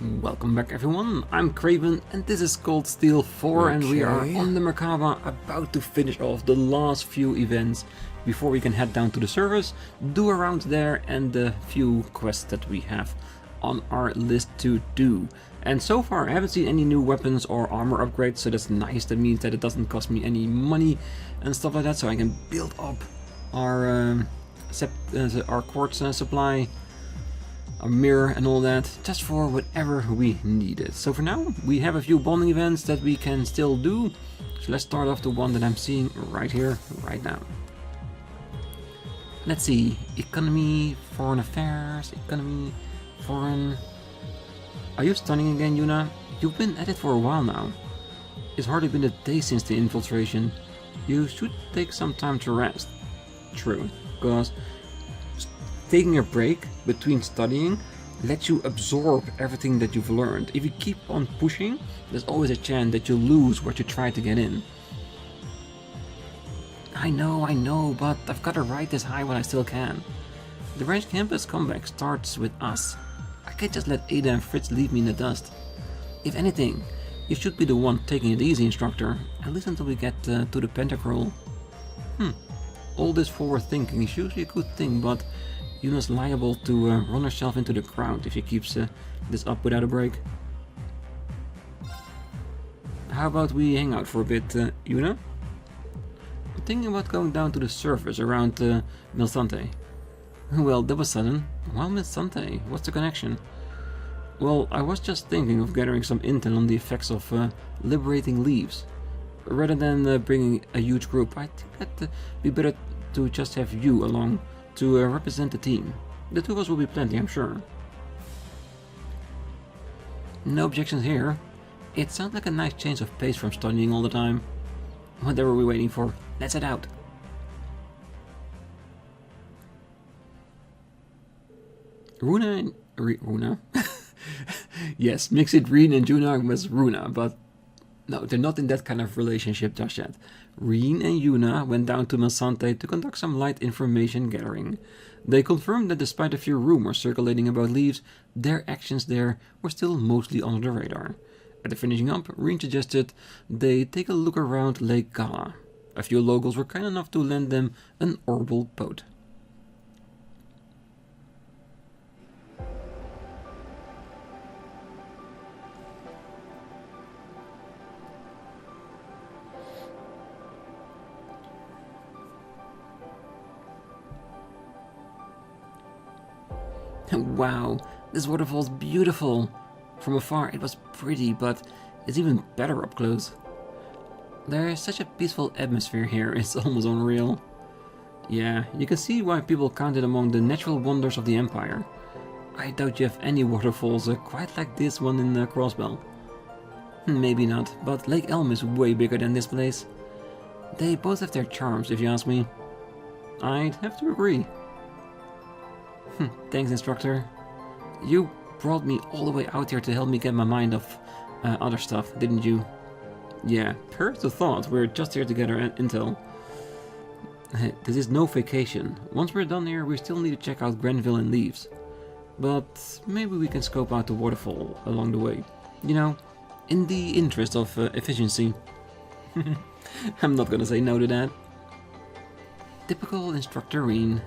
Welcome back everyone, I'm Craven and this is Cold Steel 4 and we are on the Nevercraven about to finish off the last few events before we can head down to the surface, do a round there and the few quests that we have on our list to do. And so far I haven't seen any new weapons or armor upgrades, so that's nice. That means that it doesn't cost me any money and stuff like that, so I can build up our quartz supply, a mirror and all that, just for whatever we need it. So for now, we have a few bonding events that we can still do. So let's start off the one that I'm seeing right here, right now. Let's see, economy, foreign affairs, economy, foreign... Are you stunning again, Yuna? You've been at it for a while now. It's hardly been a day since the infiltration. You should take some time to rest. True, because taking a break between studying lets you absorb everything that you've learned. If you keep on pushing, there's always a chance that you lose what you try to get in. I know, but I've got to ride this high while I still can. The branch campus comeback starts with us. I can't just let Ada and Fritz leave me in the dust. If anything, you should be the one taking it easy, instructor, at least until we get to the Pentacle. All this forward thinking is usually a good thing, but Yuna's liable to run herself into the ground if she keeps this up without a break. How about we hang out for a bit, Yuna? I'm thinking about going down to the surface around Milsante. Well, that was sudden. Well, Milsante, what's the connection? Well, I was just thinking of gathering some intel on the effects of liberating leaves. Rather than bringing a huge group, I think that'd be better to just have you along to represent the team. The two of us will be plenty, I'm sure. No objections here. It sounds like a nice change of pace from studying all the time. Whatever are we waiting for? Let's head out. Runa? Yes, mix it Rean and Yuna with Runa, but no, they're not in that kind of relationship just yet. Rean and Yuna went down to Milsante to conduct some light information gathering. They confirmed that despite a few rumors circulating about leaves, their actions there were still mostly under the radar. After finishing up, Rean suggested they take a look around Lake Gala. A few locals were kind enough to lend them an orbital boat. Wow, this waterfall's beautiful. From afar it was pretty, but it's even better up close. There's such a peaceful atmosphere here, it's almost unreal. Yeah, you can see why people count it among the natural wonders of the Empire. I doubt you have any waterfalls quite like this one in Crossbell. Maybe not, but Lake Elm is way bigger than this place. They both have their charms, if you ask me. I'd have to agree. Thanks, instructor. You brought me all the way out here to help me get my mind off other stuff, didn't you? Yeah, here's the thought, we're just here to get our intel. This is no vacation. Once we're done here, we still need to check out Grenville and Leaves. But maybe we can scope out the waterfall along the way. You know, in the interest of efficiency. I'm not gonna say no to that. Typical instructor Rean.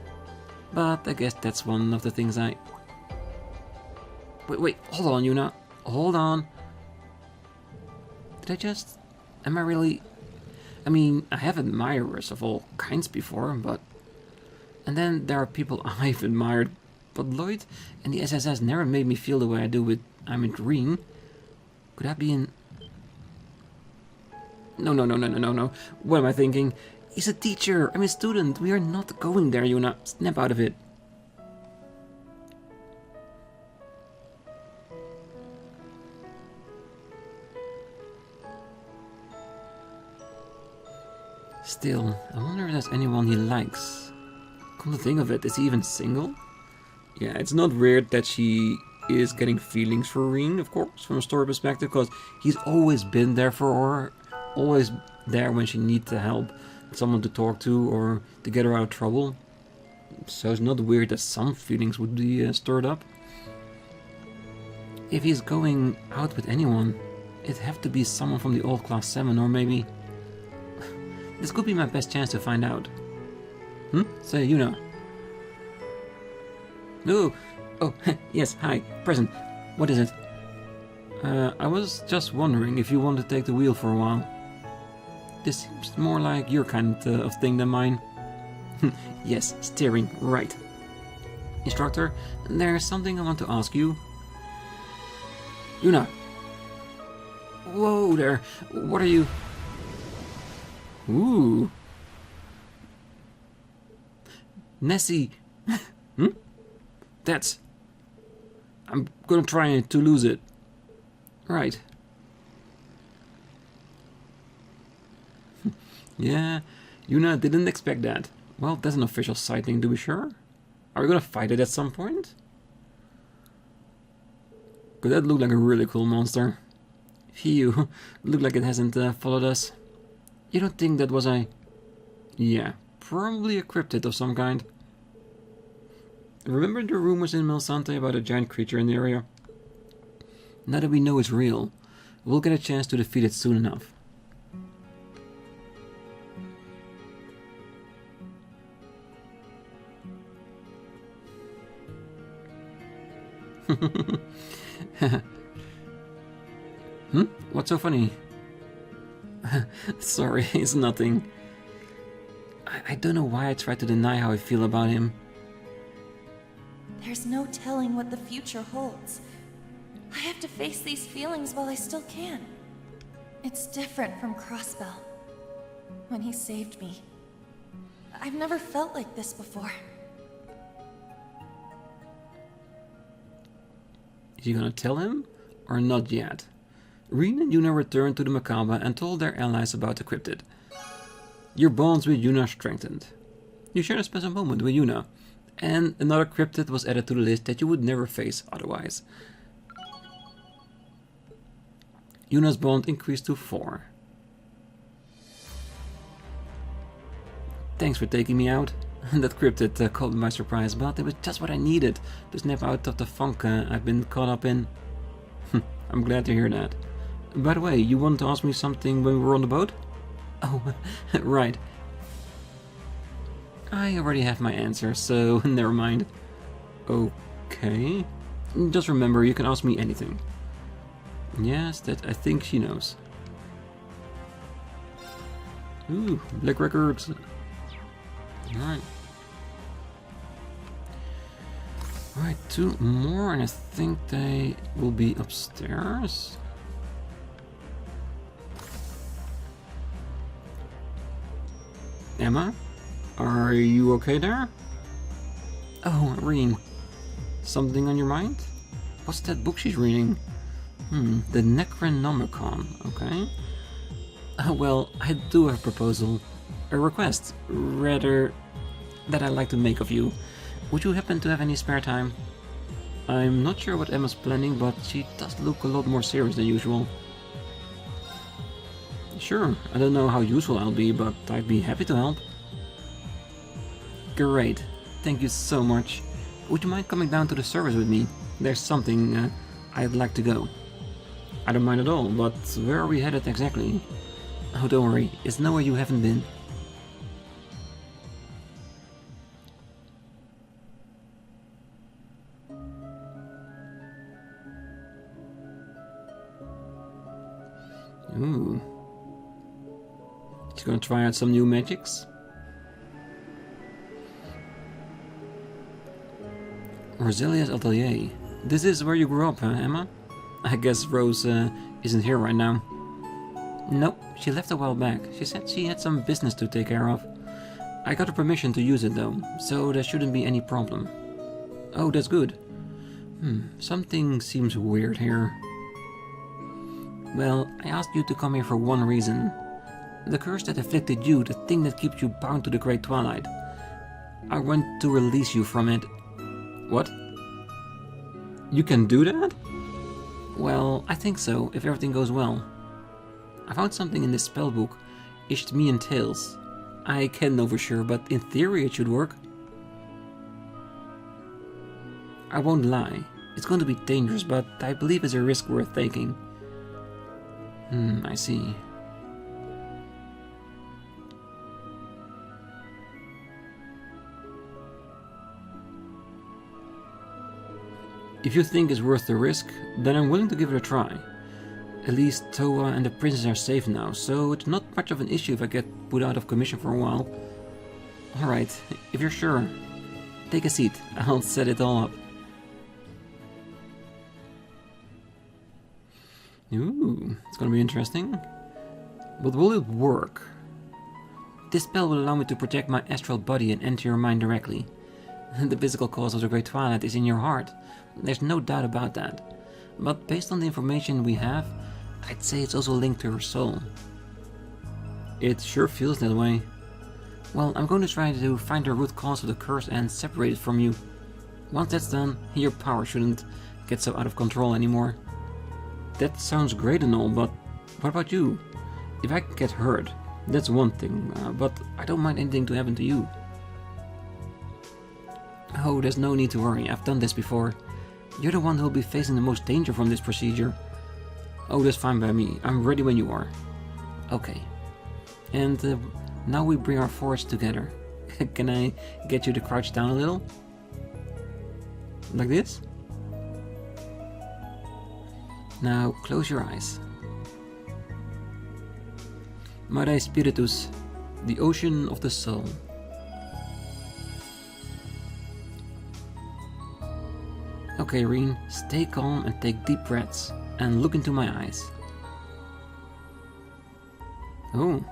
But I guess that's one of the things I... Wait, hold on, Yuna. Hold on. Did I just... Am I really... I mean, I have admirers of all kinds before, but... And then there are people I've admired, but Lloyd and the SSS never made me feel the way I do with Rean. Could that be in... No. What am I thinking? He's a teacher, I'm a student, we are not going there, Yuna. Snap out of it. Still, I wonder if there's anyone he likes. Come to think of it, is he even single? Yeah, it's not weird that she is getting feelings for Rean, of course, from a story perspective, because he's always been there for her, always there when she needs the help. Someone to talk to or to get her out of trouble. So it's not weird that some feelings would be stirred up. If he's going out with anyone, it'd have to be someone from the old Class 7, or maybe... This could be my best chance to find out. Say, you know. Oh, yes, hi, present. What is it? I was just wondering if you want to take the wheel for a while. This seems more like your kind of thing than mine. Yes, steering, right. Instructor, there's something I want to ask you. Yuna! Whoa there, what are you... Ooh. Nessie! That's... I'm gonna try to lose it. Right. Yeah, Yuna didn't expect that. Well, that's an official sighting to be sure. Are we gonna fight it at some point? Could that look like a really cool monster? Phew, look like it hasn't followed us. You don't think that was a... Yeah, probably a cryptid of some kind. Remember the rumors in Milsante about a giant creature in the area? Now that we know it's real, we'll get a chance to defeat it soon enough. What's so funny? Sorry, it's nothing. I don't know why I try to deny how I feel about him. There's no telling what the future holds. I have to face these feelings while I still can. It's different from Crossbell. When he saved me. I've never felt like this before. Is you gonna tell him? Or not yet? Rean and Yuna returned to the Macabre and told their allies about the cryptid. Your bonds with Yuna strengthened. You shared a special moment with Yuna, and another cryptid was added to the list that you would never face otherwise. Yuna's bond increased to 4. Thanks for taking me out. That cryptid caught me by surprise, but it was just what I needed to snap out of the funk I've been caught up in. I'm glad to hear that. By the way, you wanted to ask me something when we were on the boat? Oh, right. I already have my answer, so never mind. Okay. Just remember, you can ask me anything. Yes, that I think she knows. Ooh, Black Records. Alright. Alright, 2 more, and I think they will be upstairs. Emma? Are you okay there? Oh, Rean. Something on your mind? What's that book she's reading? The Necronomicon, okay. Well, I do have a proposal. A request, rather, that I'd like to make of you. Would you happen to have any spare time? I'm not sure what Emma's planning, but she does look a lot more serious than usual. Sure, I don't know how useful I'll be, but I'd be happy to help. Great, thank you so much. Would you mind coming down to the service with me? There's something I'd like to go. I don't mind at all, but where are we headed exactly? Oh, don't worry, it's nowhere you haven't been. Ooh. She's gonna try out some new magics. Roselia's atelier. This is where you grew up, huh, Emma? I guess Rose isn't here right now. Nope, she left a while back. She said she had some business to take care of. I got her permission to use it though, so there shouldn't be any problem. Oh, that's good. Something seems weird here. Well, I asked you to come here for one reason. The curse that afflicted you, the thing that keeps you bound to the Great Twilight. I want to release you from it. What? You can do that? Well, I think so, if everything goes well. I found something in this spellbook, Ishtmian Tales. I can't know for sure, but in theory it should work. I won't lie. It's going to be dangerous, but I believe it's a risk worth taking. I see. If you think it's worth the risk, then I'm willing to give it a try. At least Toa and the princess are safe now, so it's not much of an issue if I get put out of commission for a while. Alright, if you're sure, take a seat, I'll set it all up. Ooh, it's gonna be interesting. But will it work? This spell will allow me to project my astral body and enter your mind directly. The physical cause of the Great Twilight is in your heart. There's no doubt about that. But based on the information we have, I'd say it's also linked to your soul. It sure feels that way. Well, I'm going to try to find the root cause of the curse and separate it from you. Once that's done, your power shouldn't get so out of control anymore. That sounds great and all, but what about you? If I get hurt, that's one thing, but I don't mind anything to happen to you. Oh, there's no need to worry, I've done this before. You're the one who'll be facing the most danger from this procedure. Oh, that's fine by me. I'm ready when you are. Okay. And now we bring our foreheads together. Can I get you to crouch down a little? Like this? Now close your eyes. Mare Spiritus, the ocean of the soul. Okay, Rean, stay calm and take deep breaths, and look into my eyes. Oh.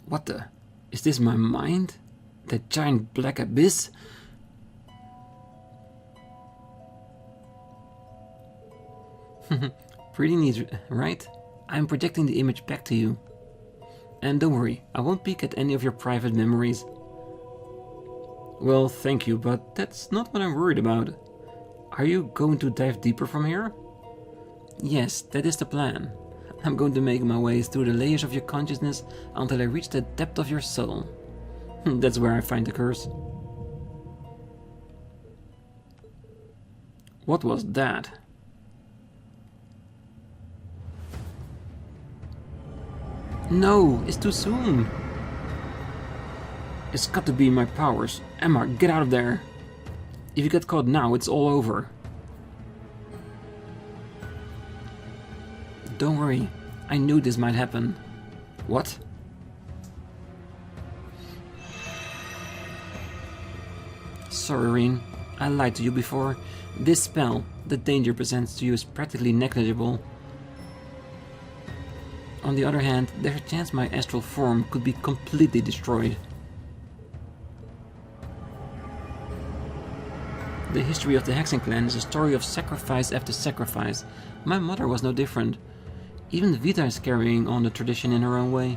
What the? Is this my mind? That giant black abyss? Pretty neat, right? I'm projecting the image back to you. And don't worry, I won't peek at any of your private memories. Well, thank you, but that's not what I'm worried about. Are you going to dive deeper from here? Yes, that is the plan. I'm going to make my way through the layers of your consciousness until I reach the depth of your soul. That's where I find the curse. What was that? No, it's too soon. It's got to be my powers. Emma, get out of there. If you get caught now, it's all over. Don't worry, I knew this might happen. What? Sorry, Rean. I lied to you before. This spell, the danger presents to you, is practically negligible. On the other hand, there's a chance my astral form could be completely destroyed. The history of the Hexen clan is a story of sacrifice after sacrifice. My mother was no different. Even Vita is carrying on the tradition in her own way.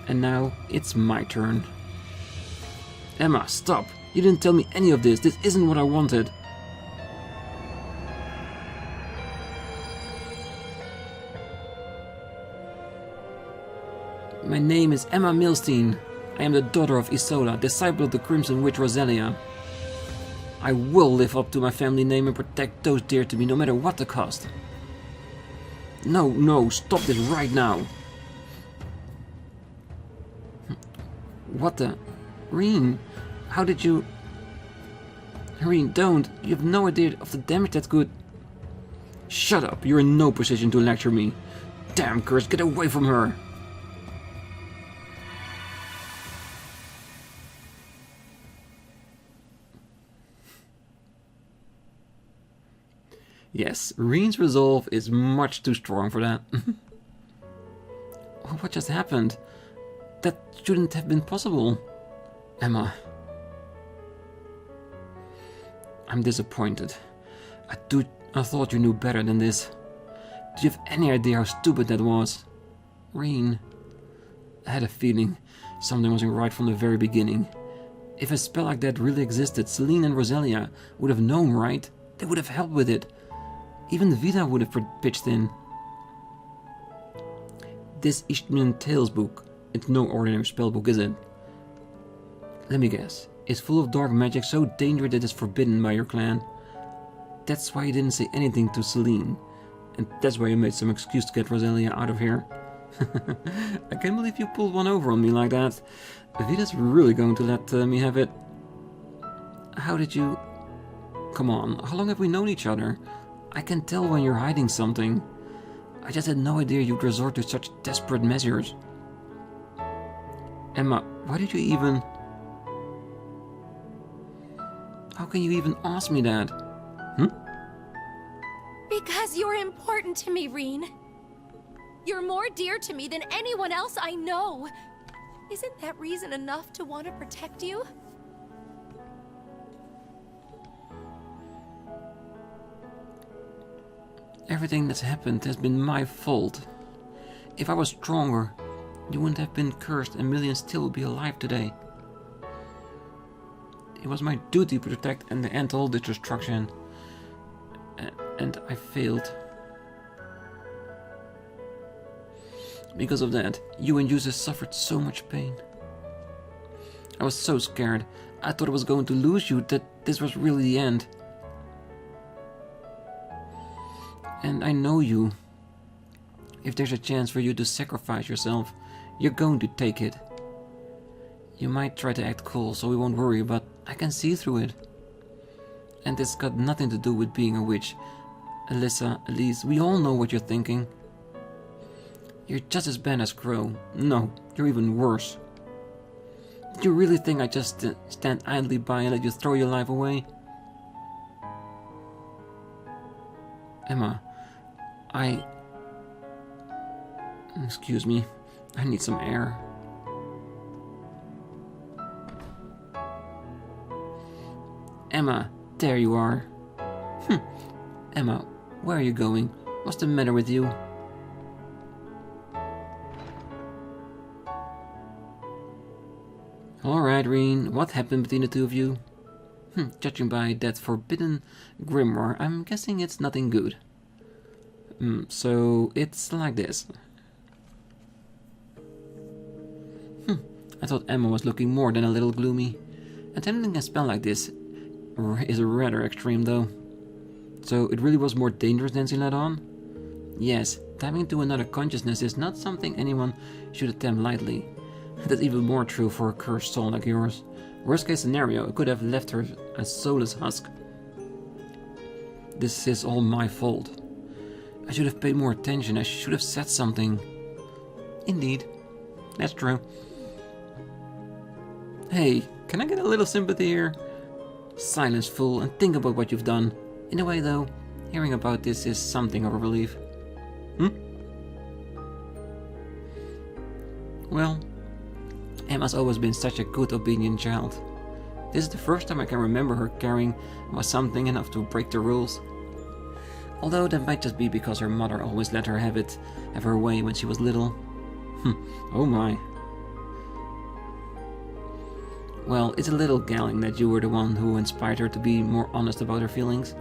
And now, it's my turn. Emma, stop! You didn't tell me any of this. This isn't what I wanted. My name is Emma Milstein. I am the daughter of Isola, disciple of the Crimson Witch Roselia. I will live up to my family name and protect those dear to me, no matter what the cost. No, stop this right now. What the? Rean, how did you... Rean, don't. You have no idea of the damage that could... Shut up, you're in no position to lecture me. Damn curse, get away from her. Yes, Rean's resolve is much too strong for that. What just happened? That shouldn't have been possible. Emma. I'm disappointed. I thought you knew better than this. Do you have any idea how stupid that was? Rean. I had a feeling something wasn't right from the very beginning. If a spell like that really existed, Celine and Roselia would have known, right? They would have helped with it. Even Vita would have pitched in. This Eastman Tales book. It's no ordinary spellbook, is it? Let me guess. It's full of dark magic so dangerous that it's forbidden by your clan. That's why you didn't say anything to Celine. And that's why you made some excuse to get Rosalia out of here. I can't believe you pulled one over on me like that. Vida's really going to let me have it. How did you... Come on, how long have we known each other? I can tell when you're hiding something. I just had no idea you'd resort to such desperate measures. Emma, why did you even... How can you even ask me that? Because you're important to me, Rean. You're more dear to me than anyone else I know. Isn't that reason enough to want to protect you? Everything that's happened has been my fault. If I was stronger, you wouldn't have been cursed and millions still would be alive today. It was my duty to protect and to end all this destruction. And I failed. Because of that, you and Yusuf suffered so much pain. I was so scared. I thought I was going to lose you, that this was really the end. And I know you. If there's a chance for you to sacrifice yourself, you're going to take it. You might try to act cool so we won't worry, but I can see through it. And it's got nothing to do with being a witch. Alyssa, Elise, we all know what you're thinking. You're just as bad as Crow. No, you're even worse. Do you really think I just stand idly by and let you throw your life away? Emma, Excuse me, I need some air. Emma, there you are. Emma, where are you going? What's the matter with you? Alright, Rean, what happened between the two of you? Judging by that forbidden grimoire, I'm guessing it's nothing good. So it's like this. I thought Emma was looking more than a little gloomy. Attempting a spell like this is rather extreme though. So it really was more dangerous than she let on? Yes, diving into another consciousness is not something anyone should attempt lightly. That's even more true for a cursed soul like yours. Worst case scenario, it could have left her a soulless husk. This is all my fault. I should have paid more attention, I should have said something. Indeed, that's true. Hey, can I get a little sympathy here? Silence, fool, and think about what you've done. In a way though, hearing about this is something of a relief. Well, Emma's always been such a good, obedient child. This is the first time I can remember her caring was something enough to break the rules. Although that might just be because her mother always let her have her way when she was little. Oh my. Well, it's a little galling that you were the one who inspired her to be more honest about her feelings.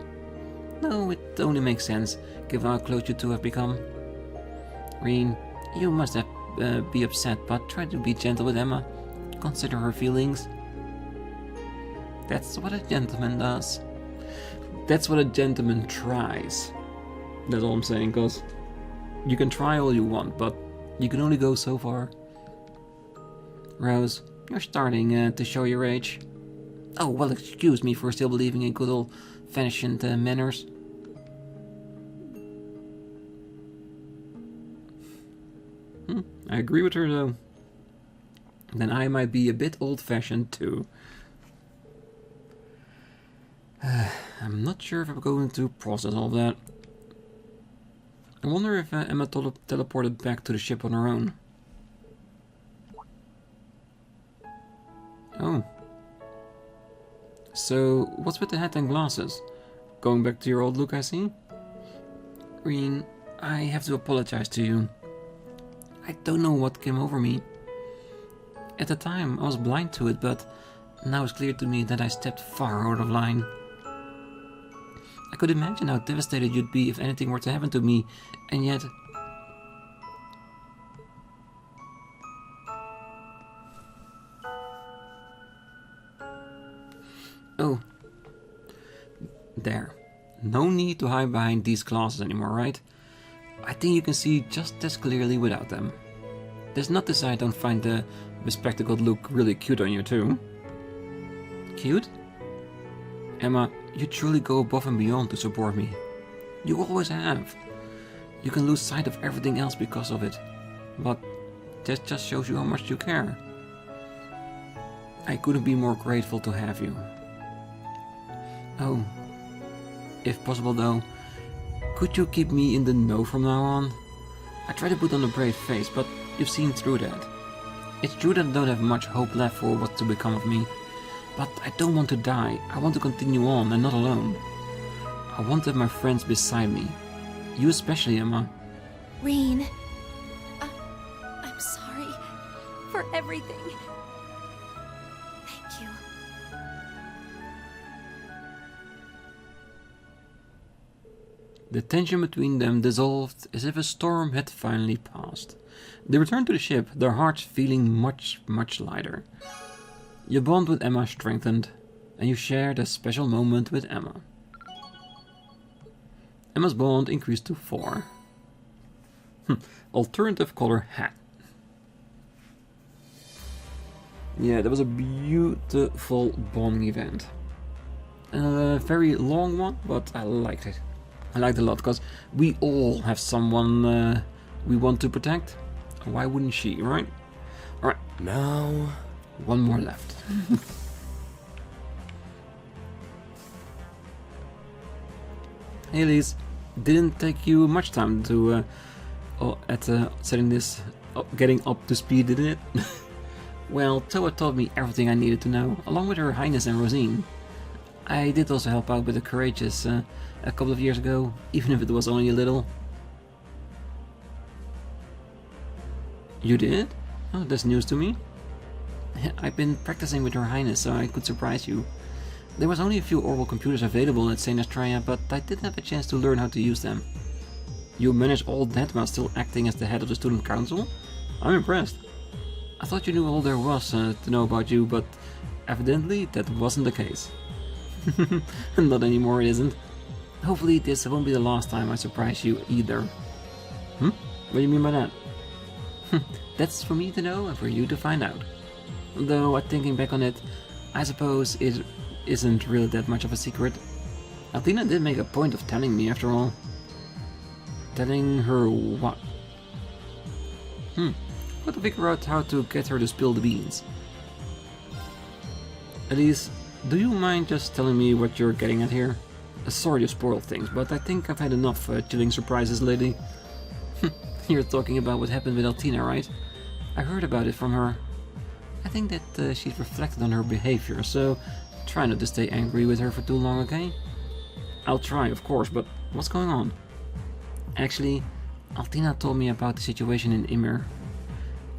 No, it only makes sense, given how close you two have become. Rean, you must have be upset, but try to be gentle with Emma. Consider her feelings. That's what a gentleman does. That's what a gentleman tries. That's all I'm saying, because you can try all you want, but you can only go so far. Rose, you're starting to show your age. Oh, well, excuse me for still believing in good old-fashioned manners. I agree with her, though. Then I might be a bit old-fashioned, too. I'm not sure if I'm going to process all that. I wonder if Emma teleported back to the ship on her own. Oh. So, what's with the hat and glasses? Going back to your old look, I see? Rean, I have to apologize to you. I don't know what came over me. At the time, I was blind to it, but now it's clear to me that I stepped far out of line. I could imagine how devastated you'd be if anything were to happen to me, and yet... Oh. There. No need to hide behind these glasses anymore, right? I think you can see just as clearly without them. That's not to say I don't find the bespectacled look really cute on you too. Cute? Emma, you truly go above and beyond to support me. You always have. You can lose sight of everything else because of it. But that just shows you how much you care. I couldn't be more grateful to have you. Oh. If possible though, could you keep me in the know from now on? I try to put on a brave face, but you've seen through that. It's true that I don't have much hope left for what's to become of me. But I don't want to die. I want to continue on and not alone. I want to have my friends beside me. You especially, Emma. Rean, I'm sorry for everything. Thank you. The tension between them dissolved as if a storm had finally passed. They returned to the ship, their hearts feeling much, much lighter. Your bond with Emma strengthened, and you shared a special moment with Emma. Emma's bond increased to 4. Alternative color hat. Yeah, that was a beautiful bonding event. A very long one, but I liked it. I liked it a lot, because we all have someone we want to protect. Why wouldn't she, right? Alright, now one more left. Hey Lise, didn't take you much time to setting this, getting up to speed, didn't it? Well, Toa taught me everything I needed to know, along with Her Highness and Rosine. I did also help out with the Courageous a couple of years ago, even if it was only a little. You did? Oh, that's news to me. I've been practicing with Her Highness so I could surprise you. There was only a few oral computers available at St. Astraea, but I did have a chance to learn how to use them. You managed all that while still acting as the head of the student council? I'm impressed. I thought you knew all there was to know about you, but evidently that wasn't the case. Not anymore, it isn't. Hopefully this won't be the last time I surprise you either. What do you mean by that? That's for me to know and for you to find out. Though, thinking back on it, I suppose it isn't really that much of a secret. Altina did make a point of telling me, after all. Telling her what? Got to figure out how to get her to spill the beans. Elise, do you mind just telling me what you're getting at here? Sorry to spoil things, but I think I've had enough chilling surprises lately. You're talking about what happened with Altina, right? I heard about it from her. I think that she's reflected on her behavior, so try not to stay angry with her for too long, okay? I'll try, of course, but what's going on? Actually, Altina told me about the situation in Ymir.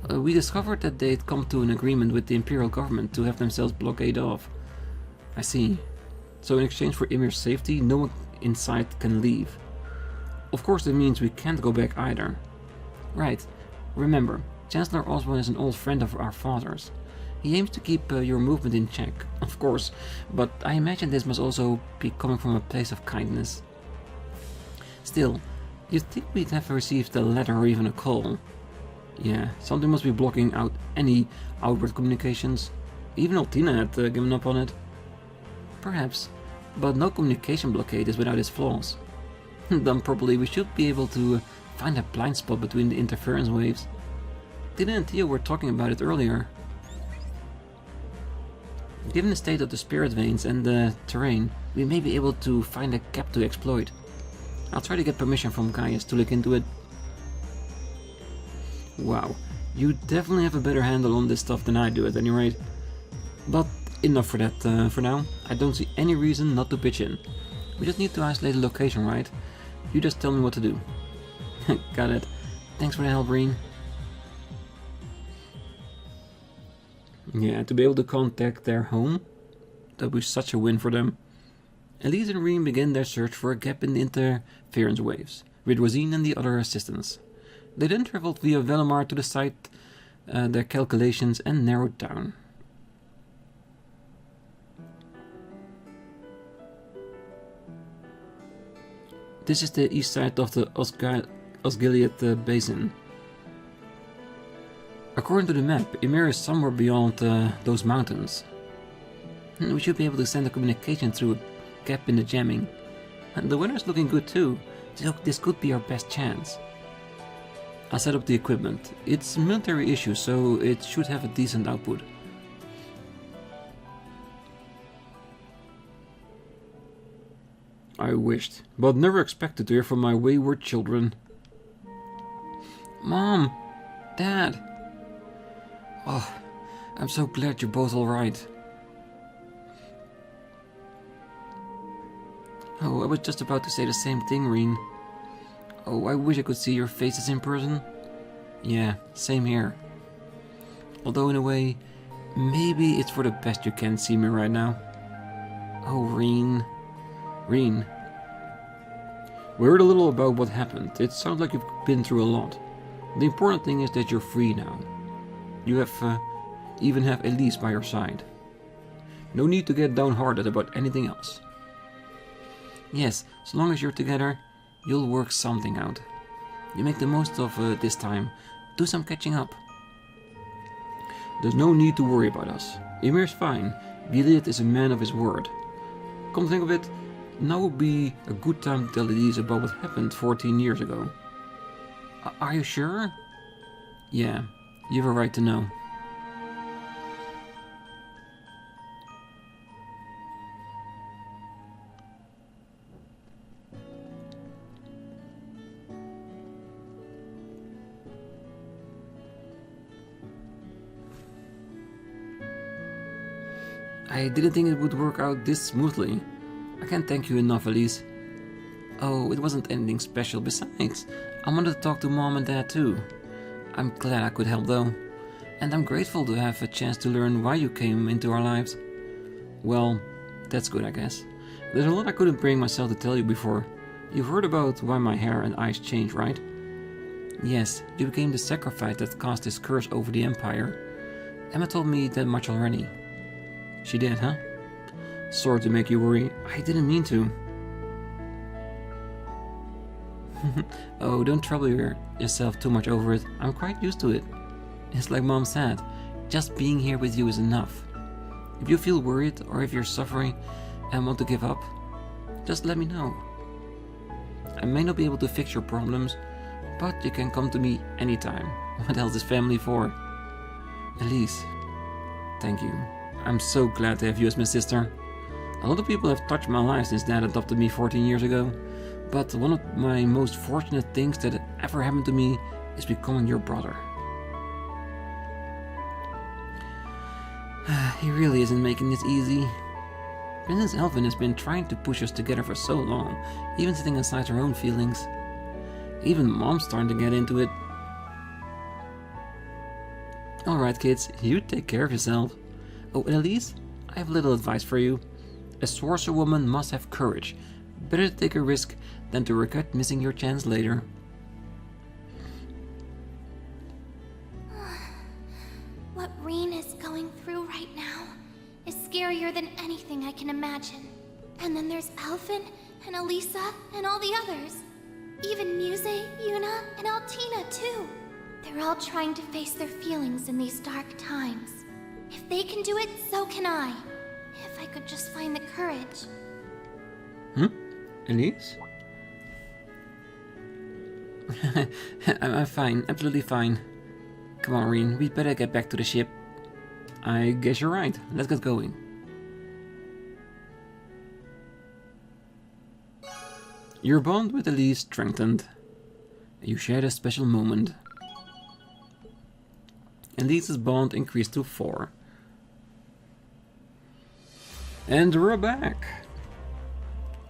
We discovered that they'd come to an agreement with the Imperial government to have themselves blockade off. I see. So in exchange for Ymir's safety, no one inside can leave. Of course that means we can't go back either. Right. Remember, Chancellor Osborne is an old friend of our father's. He aims to keep your movement in check, of course, but I imagine this must also be coming from a place of kindness. Still, you'd think we'd have received a letter or even a call. Yeah, something must be blocking out any outward communications. Even Altina had given up on it. Perhaps, but no communication blockade is without its flaws. Done properly, we should be able to find a blind spot between the interference waves. Tina and Theo were talking about it earlier. Given the state of the spirit veins and the terrain, we may be able to find a gap to exploit. I'll try to get permission from Gaius to look into it. Wow, you definitely have a better handle on this stuff than I do at any rate. But enough for that for now. I don't see any reason not to pitch in. We just need to isolate the location, right? You just tell me what to do. Got it. Thanks for the help, Rean. Yeah, to be able to contact their home, that would be such a win for them. Elise and Rean begin their search for a gap in the interference waves, with Rosine and the other assistants. They then traveled via Velimar to the site, their calculations, and narrowed down. This is the east side of the Osgiliath Basin. According to the map, Ymir is somewhere beyond those mountains. We should be able to send a communication through a gap in the jamming. And the weather's looking good too, so this could be our best chance. I'll set up the equipment. It's a military issue, so it should have a decent output. I wished, but never expected to hear from my wayward children. Mom! Dad! Oh, I'm so glad you're both alright. Oh, I was just about to say the same thing, Rean. Oh, I wish I could see your faces in person. Yeah, same here. Although in a way, maybe it's for the best you can't see me right now. Oh, Rean. Rean. We heard a little about what happened. It sounds like you've been through a lot. The important thing is that you're free now. You even have Elise by your side. No need to get downhearted about anything else. Yes, as long as you're together, you'll work something out. You make the most of this time. Do some catching up. There's no need to worry about us. Ymir's fine. Gilead is a man of his word. Come to think of it, now would be a good time to tell Elise about what happened 14 years ago. Are you sure? Yeah, you have a right to know. I didn't think it would work out this smoothly. I can't thank you enough, Elise. Oh, it wasn't anything special. Besides, I wanted to talk to Mom and Dad too. I'm glad I could help though. And I'm grateful to have a chance to learn why you came into our lives. Well, that's good, I guess. There's a lot I couldn't bring myself to tell you before. You've heard about why my hair and eyes changed, right? Yes, you became the sacrifice that cast this curse over the Empire. Emma told me that much already. She did, huh? Sorry to make you worry. I didn't mean to. Oh, don't trouble yourself too much over it. I'm quite used to it. It's like Mom said, just being here with you is enough. If you feel worried or if you're suffering and want to give up, just let me know. I may not be able to fix your problems, but you can come to me anytime. What else is family for? Elise, thank you. I'm so glad to have you as my sister. A lot of people have touched my life since Dad adopted me 14 years ago, but one of my most fortunate things that ever happened to me is becoming your brother. He really isn't making this easy. Princess Elvin has been trying to push us together for so long, even setting aside her own feelings. Even Mom's starting to get into it. Alright kids, you take care of yourself. Oh, and Elise, I have a little advice for you. A sorcerer woman must have courage. Better to take a risk than to regret missing your chance later. What Rean is going through right now is scarier than anything I can imagine. And then there's Alphen and Elisa and all the others. Even Muse, Yuna, and Altina too. They're all trying to face their feelings in these dark times. If they can do it, so can I. If I could just find the courage. Elise? I'm fine, absolutely fine. Come on, Rean, we'd better get back to the ship. I guess you're right. Let's get going. Your bond with Elise strengthened. You shared a special moment. Elise's bond increased to 4. And we're back.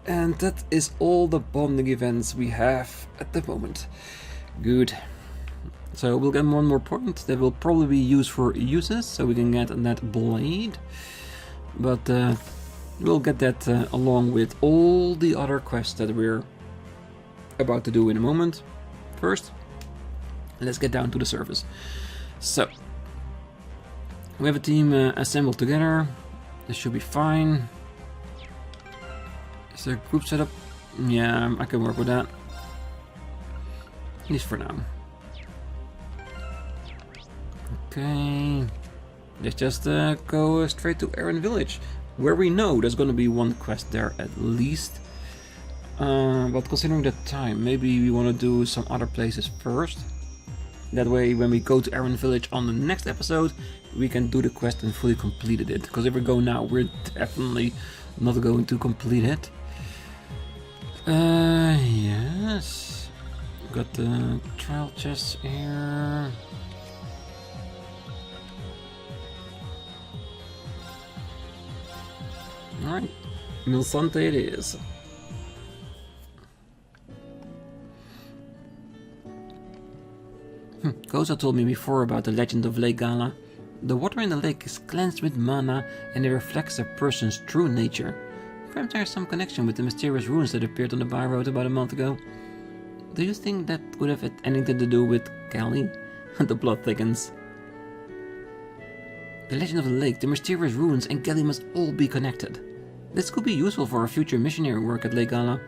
And that is all the bonding events we have at the moment. Good. So we'll get one more point that will probably be used for uses, so we can get that blade. But we'll get that along with all the other quests that we're about to do in a moment. First, let's get down to the surface. So, we have a team assembled together. This should be fine. Is there a group setup? Yeah, I can work with that. At least for now. Okay. Let's just go straight to Aaron Village, where we know there's gonna be one quest there at least. But considering the time, maybe we want to do some other places first. That way, when we go to Aaron Village on the next episode, we can do the quest and fully completed it. Because if we go now, we're definitely not going to complete it. Yes. Got the trial chests here. Alright, Milsante it is. Koza told me before about the legend of Lake Gala. The water in the lake is cleansed with mana and it reflects a person's true nature. Perhaps there is some connection with the mysterious runes that appeared on the byroad about a month ago. Do you think that could have had anything to do with Kali? The plot thickens. The legend of the lake, the mysterious runes, and Kelly must all be connected. This could be useful for our future missionary work at Lake Gala.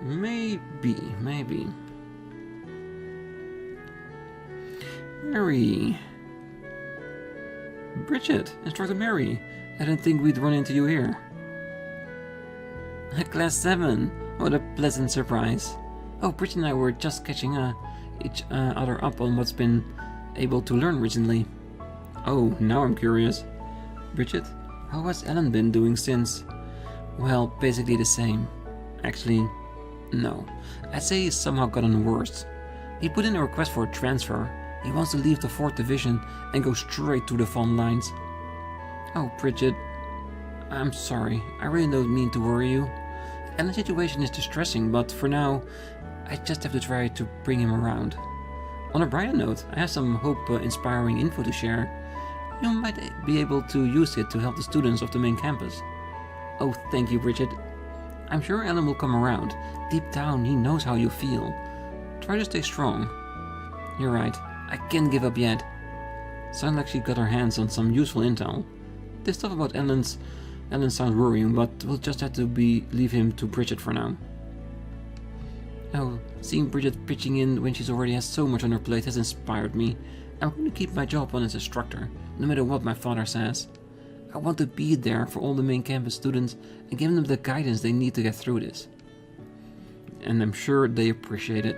Maybe. Mary. Bridget, Instructor Mary. I didn't think we'd run into you here. Class VII. What a pleasant surprise. Oh, Bridget and I were just catching each other up on what's been able to learn recently. Oh, now I'm curious. Bridget, how has Ellen been doing since? Well, basically the same. Actually, no. I'd say he's somehow gotten worse. He put in a request for a transfer. He wants to leave the 4th Division and go straight to the front lines. Oh, Bridget, I'm sorry. I really don't mean to worry you. Ellen's situation is distressing, but for now, I just have to try to bring him around. On a brighter note, I have some hope-inspiring info to share. You might be able to use it to help the students of the main campus. Oh, thank you, Bridget. I'm sure Ellen will come around. Deep down, he knows how you feel. Try to stay strong. You're right, I can't give up yet. Sounds like she got her hands on some useful intel. This stuff about Ellen sounds worrying, but we'll just have to leave him to Bridget for now. Oh, seeing Bridget pitching in when she's already has so much on her plate has inspired me. I'm going to keep my job on as instructor, no matter what my father says. I want to be there for all the main campus students and give them the guidance they need to get through this. And I'm sure they appreciate it.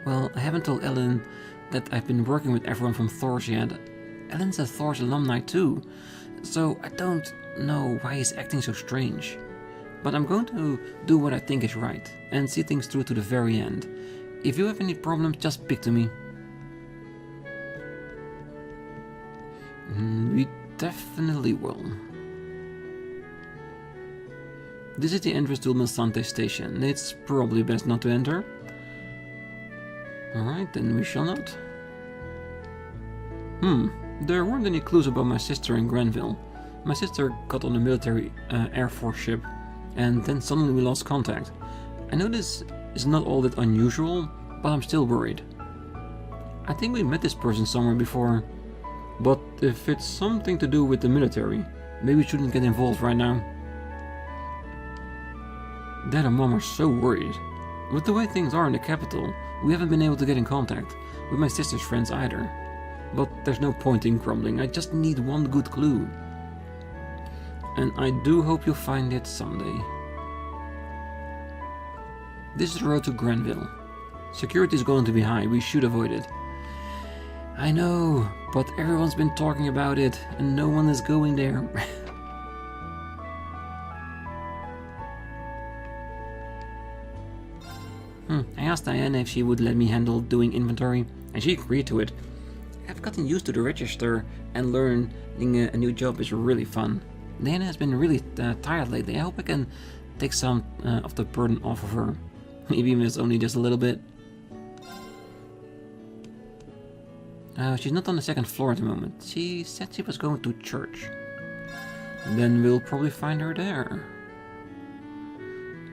Well, I haven't told Ellen that I've been working with everyone from Thor's yet. Ellen's a Thor's alumni too, so I don't know why he's acting so strange. But I'm going to do what I think is right and see things through to the very end. If you have any problems, just speak to me. We definitely will. This is the entrance to Milsante station. It's probably best not to enter. Alright, then we shall not. There weren't any clues about my sister in Granville. My sister got on a military Air Force ship, and then suddenly we lost contact. I know this is not all that unusual, but I'm still worried. I think we met this person somewhere before, but if it's something to do with the military, maybe we shouldn't get involved right now. Dad and Mom are so worried. With the way things are in the capital, we haven't been able to get in contact with my sister's friends either. But there's no point in grumbling, I just need one good clue. And I do hope you'll find it someday. This is the road to Granville. Security is going to be high, we should avoid it. I know, but everyone's been talking about it, and no one is going there. I asked Diana if she would let me handle doing inventory, and she agreed to it. I've gotten used to the register, and learning a new job is really fun. Diana has been really tired lately. I hope I can take some of the burden off of her. Even if it's only just a little bit. She's not on the 2nd floor at the moment. She said she was going to church. Then we'll probably find her there.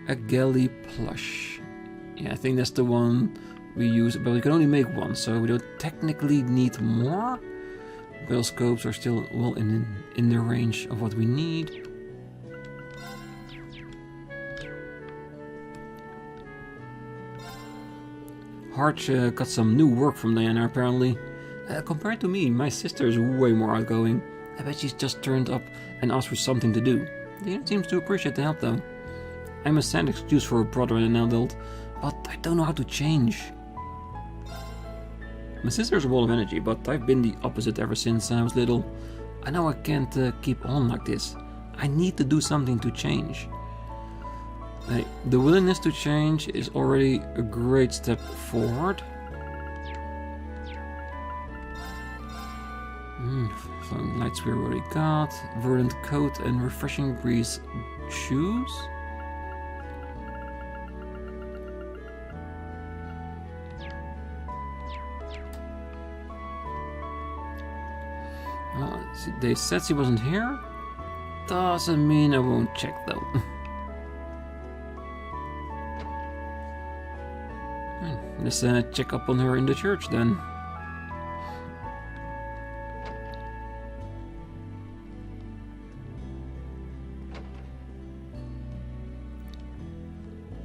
A galley plush. Yeah, I think that's the one we use, but we can only make one, so we don't technically need more. Bell scopes are still well in the range of what we need. Harch got some new work from Diana apparently. Compared to me, my sister is way more outgoing. I bet she's just turned up and asked for something to do. Diana seems to appreciate the help though. I'm a sad excuse for a brother and an adult, but I don't know how to change. My sister's a wall of energy, but I've been the opposite ever since I was little. I know I can't keep on like this. I need to do something to change. The willingness to change is already a great step forward. Flowing light spear we already got. Verdant coat and refreshing breeze shoes. They said she wasn't here. Doesn't mean I won't check though. Let's check up on her in the church then.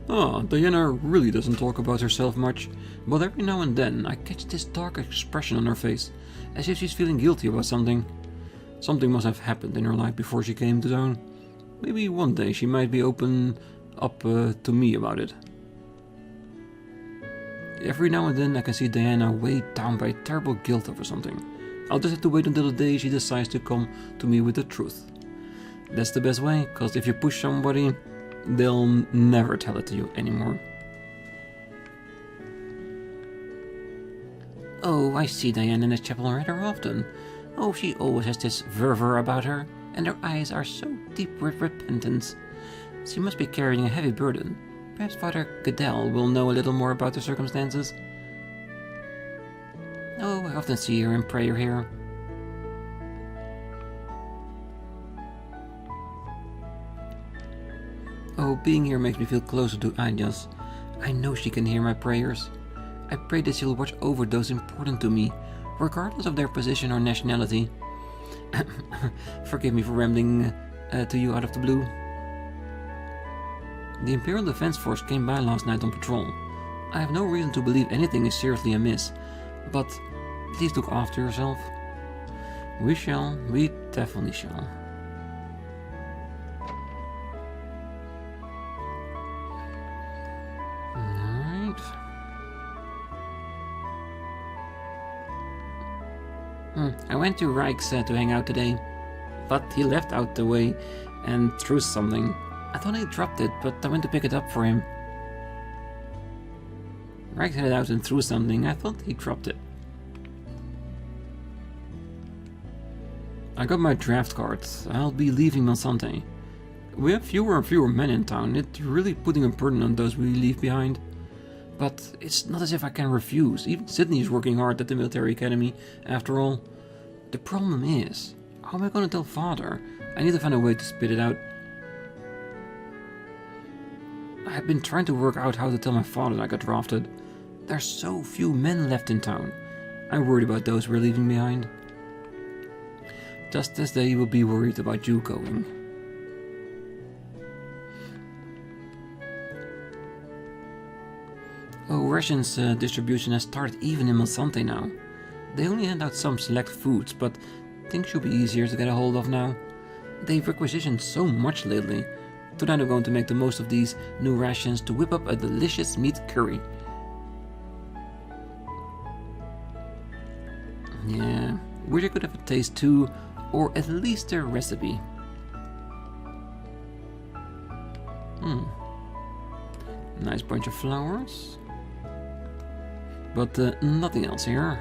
Ah, Diana really doesn't talk about herself much, but every now and then I catch this dark expression on her face, as if she's feeling guilty about something. Something must have happened in her life before she came to town. Maybe one day she might be open up to me about it. Every now and then I can see Diana weighed down by terrible guilt over something. I'll just have to wait until the day she decides to come to me with the truth. That's the best way, cause if you push somebody, they'll never tell it to you anymore. Oh, I see Diana in the chapel rather often. Oh, she always has this fervor about her, and her eyes are so deep with repentance. She must be carrying a heavy burden. Perhaps Father Goodell will know a little more about the circumstances. Oh, I often see her in prayer here. Oh, being here makes me feel closer to Anya's. I know she can hear my prayers. I pray that she'll watch over those important to me, regardless of their position or nationality. Forgive me for rambling to you out of the blue. The Imperial Defense Force came by last night on patrol. I have no reason to believe anything is seriously amiss, but please look after yourself. We shall. We definitely shall. Alright. I went to Reich's to hang out today, but he left out the way and threw something. I thought he dropped it, but I went to pick it up for him. Rex headed out and threw something. I thought he dropped it. I got my draft card. I'll be leaving Milsante. We have fewer and fewer men in town. It's really putting a burden on those we leave behind. But it's not as if I can refuse. Even Sydney is working hard at the military academy, after all. The problem is, how am I going to tell Father? I need to find a way to spit it out. I've been trying to work out how to tell my father that I got drafted. There's so few men left in town. I'm worried about those we're leaving behind. Just as they will be worried about you going. Oh, rations distribution has started even in Milsante now. They only hand out some select foods, but things should be easier to get a hold of now. They've requisitioned so much lately. Tonight I'm going to make the most of these new rations to whip up a delicious meat curry. Yeah, wish I could have a taste too, or at least a recipe. Nice bunch of flowers. But nothing else here.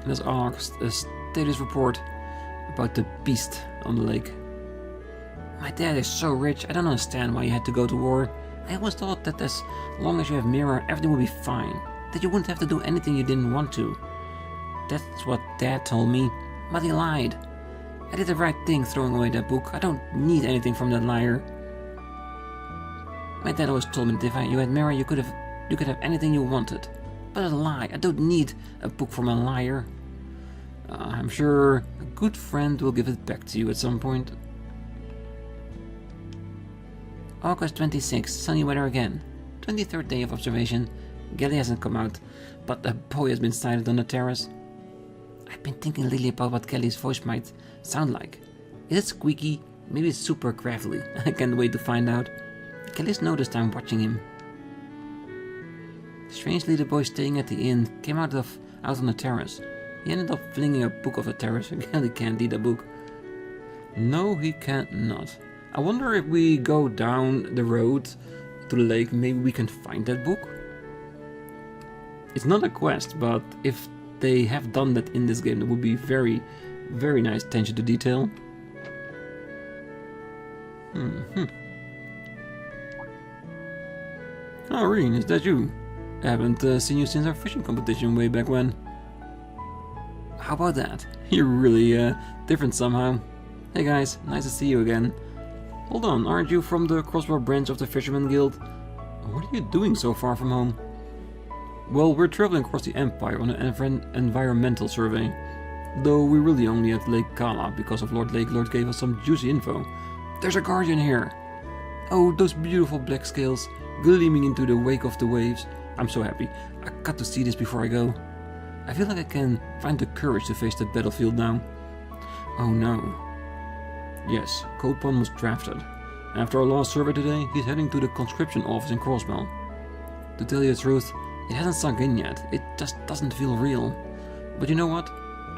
Let's ask a status report about the beast on the lake. My dad is so rich, I don't understand why he had to go to war. I always thought that as long as you have Mira, everything would be fine. That you wouldn't have to do anything you didn't want to. That's what Dad told me, but he lied. I did the right thing throwing away that book. I don't need anything from that liar. My dad always told me that if you had Mira, you could have anything you wanted. But a lie. I don't need a book from a liar. I'm sure a good friend will give it back to you at some point. August 26, sunny weather again. 23rd day of observation. Galley hasn't come out, but a boy has been sighted on the terrace. I've been thinking lately about what Kelly's voice might sound like. Is it squeaky? Maybe it's super gravelly. I can't wait to find out. Kelly's noticed I'm watching him. Strangely, the boy staying at the inn came out on the terrace. He ended up flinging a book off the terrace. Kelly can't read a book. No, he can't not. I wonder if we go down the road to the lake, maybe we can find that book? It's not a quest, but if they have done that in this game, that would be very, very nice attention to detail. Oh, Rean, is that you? I haven't seen you since our fishing competition way back when. How about that? You're really different somehow. Hey guys, nice to see you again. Hold on, aren't you from the Crossbow branch of the Fisherman Guild? What are you doing so far from home? Well, we're traveling across the Empire on an environmental survey. Though we're really only at Lake Kala because of Lord Lord gave us some juicy info. There's a guardian here! Oh, those beautiful black scales, gleaming into the wake of the waves. I'm so happy. I got to see this before I go. I feel like I can find the courage to face the battlefield now. Oh no. Yes, Copan was drafted. After our last survey today, he's heading to the conscription office in Crossbell. To tell you the truth, it hasn't sunk in yet. It just doesn't feel real. But you know what?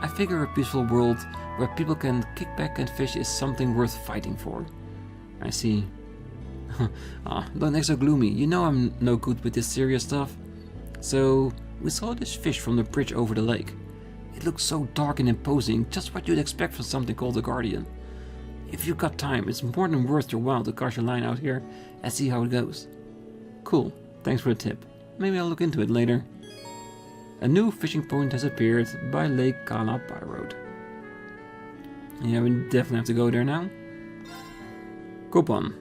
I figure a peaceful world where people can kick back and fish is something worth fighting for. I see. Don't act so gloomy. You know I'm no good with this serious stuff. So, we saw this fish from the bridge over the lake. It looks so dark and imposing, just what you'd expect from something called a guardian. If you've got time, it's more than worth your while to cast your line out here and see how it goes. Cool, thanks for the tip. Maybe I'll look into it later. A new fishing point has appeared by Lake Kala by road. Yeah, we definitely have to go there now. Copan,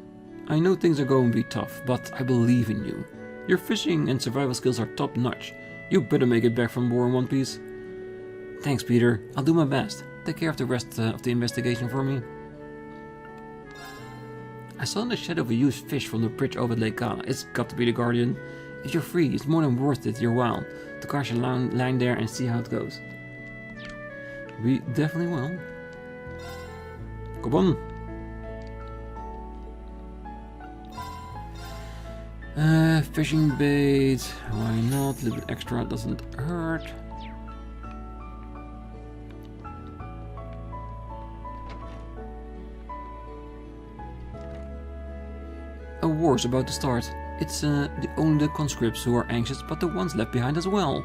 I know things are going to be tough, but I believe in you. Your fishing and survival skills are top notch. You better make it back from war in one piece. Thanks, Peter. I'll do my best. Take care of the rest of the investigation for me. I saw in the shadow of a used fish from the bridge over Lake Kala. It's got to be the guardian. If you're free, it's more than worth it your while to cast your line there and see how it goes. We definitely will. Come on. Fishing bait. Why not? A little bit extra doesn't hurt. A war's about to start. It's only the conscripts who are anxious, but the ones left behind as well.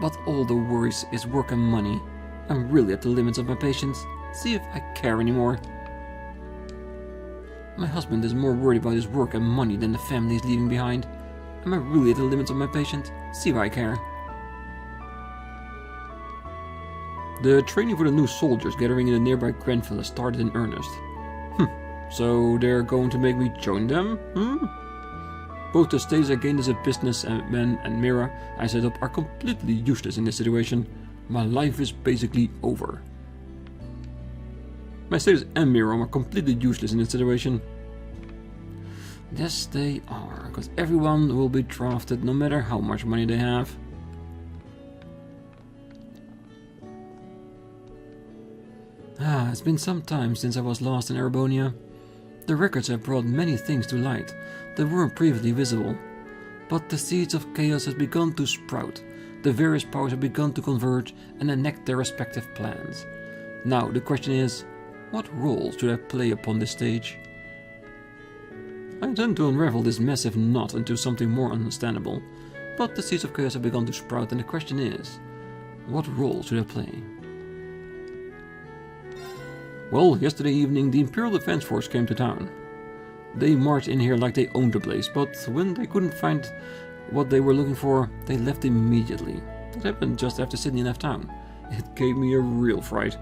But all the worries is work and money. I'm really at the limits of my patience. See if I care anymore. My husband is more worried about his work and money than the family he's leaving behind. Am I really at the limits of my patience? See if I care. The training for the new soldiers gathering in the nearby Grenfell has started in earnest. So they're going to make me join them? Both the status I gained as a businessman and Mira I set up are completely useless in this situation. My life is basically over. My status and Mira are completely useless in this situation. Yes, they are, because everyone will be drafted no matter how much money they have. It's been some time since I was lost in Erebonia. The records have brought many things to light that weren't previously visible. But the seeds of chaos have begun to sprout, the various powers have begun to converge and enact their respective plans. Now the question is, what role should I play upon this stage? I intend to unravel this massive knot into something more understandable, but the seeds of chaos have begun to sprout and the question is, what role should I play? Well, yesterday evening the Imperial Defense Force came to town. They marched in here like they owned the place, but when they couldn't find what they were looking for, they left immediately. That happened just after Sydney left town. It gave me a real fright.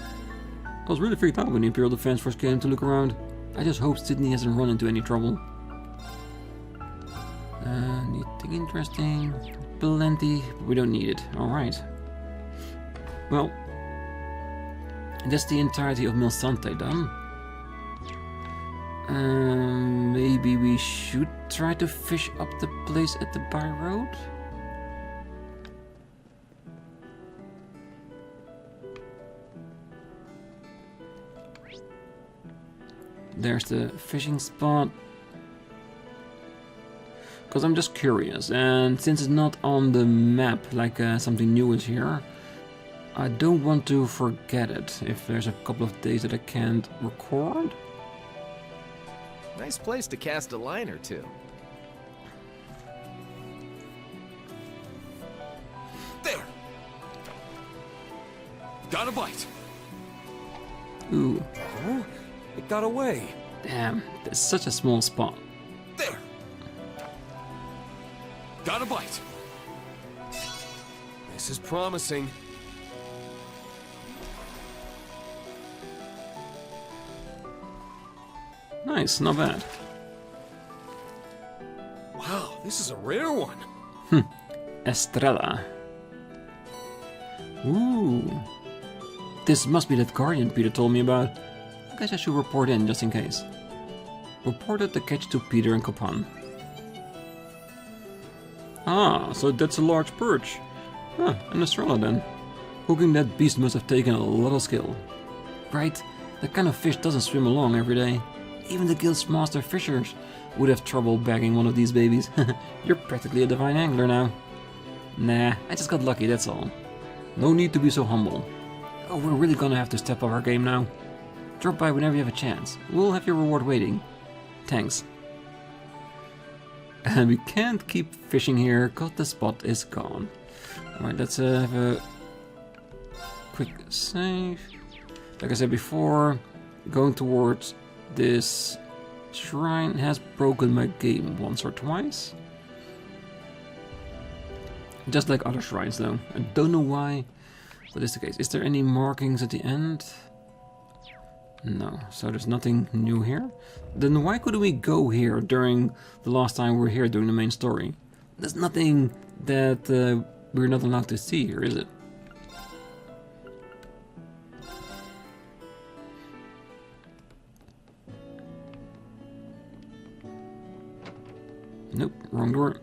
I was really freaked out when the Imperial Defense Force came to look around. I just hope Sydney hasn't run into any trouble. Anything interesting? Plenty, but we don't need it. Alright. Well, that's the entirety of Milsante done. Maybe we should try to fish up the place at the by road? There's the fishing spot. Because I'm just curious, and since it's not on the map like something new is here, I don't want to forget it if there's a couple of days that I can't record. Nice place to cast a line or two. There! Got a bite. Ooh, Oh, it got away. damn, that's such a small spot. There! Got a bite. This is promising. Nice, not bad. Wow, this is a rare one. Estrella. Ooh. This must be that guardian Peter told me about. I guess I should report in just in case. Reported the catch to Peter and Copan. Ah, so that's a large perch. Huh, an Estrella then. Hooking that beast must have taken a lot of skill. Right, that kind of fish doesn't swim along every day. Even the guild's master fishers would have trouble bagging one of these babies. You're practically a divine angler now. Nah, I just got lucky, that's all. No need to be so humble. Oh, we're really gonna have to step up our game now. Drop by whenever you have a chance. We'll have your reward waiting. Thanks. And we can't keep fishing here because the spot is gone. Alright, let's have a quick save. Like I said before, going towards this shrine has broken my game once or twice. Just like other shrines though. I don't know why, but it's the case. Is there any markings at the end? No, so there's nothing new here. Then why couldn't we go here during the last time we were here during the main story? There's nothing that we're not allowed to see here, is it? Nope, wrong door.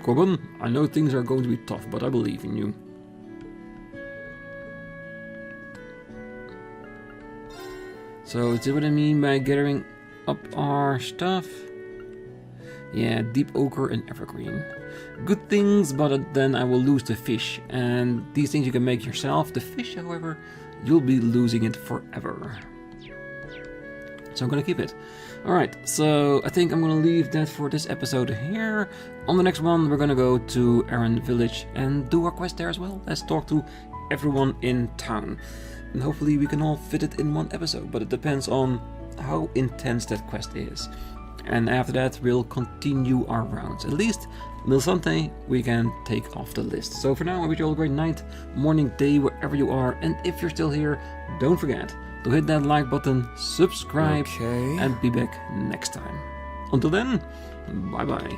Coban, I know things are going to be tough, but I believe in you. So, is that what I mean by gathering up our stuff? Yeah, deep ochre and evergreen. Good things, but then I will lose the fish. And these things you can make yourself. The fish, however, you'll be losing it forever. So I'm gonna keep it. Alright, so I think I'm gonna leave that for this episode here. On the next one, we're gonna go to Aaron Village and do our quest there as well. Let's talk to everyone in town. And hopefully we can all fit it in one episode, but it depends on how intense that quest is. And after that, we'll continue our rounds. At least Milsante we can take off the list. So for now, I wish you all a great night, morning, day, wherever you are. And if you're still here, don't forget to hit that like button, subscribe, and be back next time. Until then, bye bye.